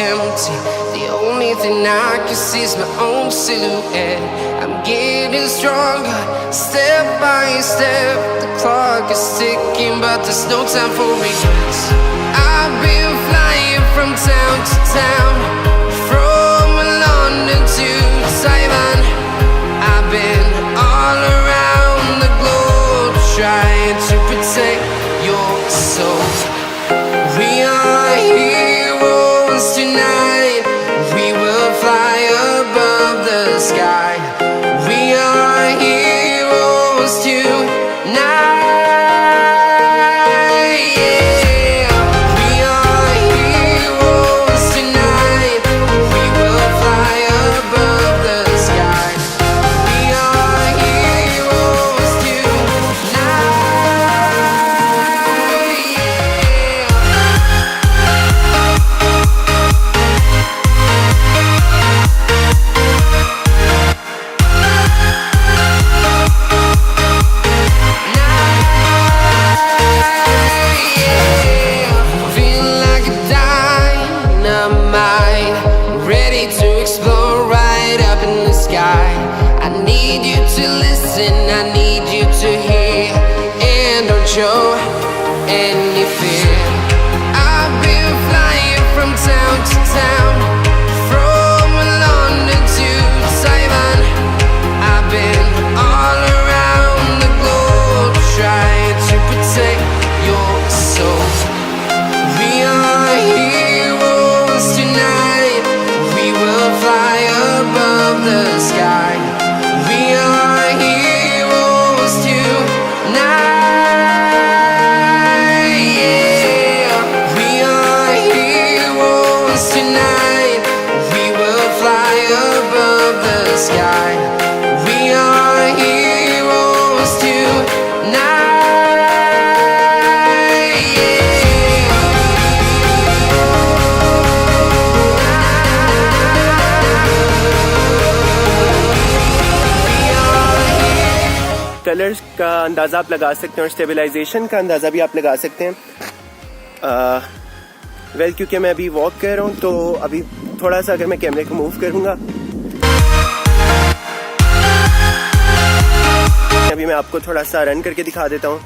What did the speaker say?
empty. The only thing I can see is my own silhouette. I'm getting stronger, step by step. The clock is ticking, but there's no time for regrets. I've been flying from town to town, from London to Taiwan. I've been all around the globe, trying to protect your soul. We are heroes tonight. We will fly above the sky. We are heroes tonight. Yeah. We are heroes tonight. We will fly above the sky. We are heroes tonight. Feeling like a dynamite, ready to explode right up in the sky. I need you to listen, I need you to hear, and don't show any fear. I've been flying from town to town, from London to Taiwan. I've been all around the globe, trying to protect your soul. We are heroes tonight. We will fly above the sky. We are heroes tonight. Yeah. We are heroes tonight. We will fly above the sky. We are heroes tonight. Colours का अंदाज़ा आप लगा सकते हैं और stabilization का अंदाज़ा भी आप लगा सकते हैं। वेल क्योंकि मैं अभी वॉक कर रहा हूँ तो अभी थोड़ा सा अगर मैं कैमरे को मूव करूँगा, अभी मैं आपको थोड़ा सा रन करके दिखा देता हूँ।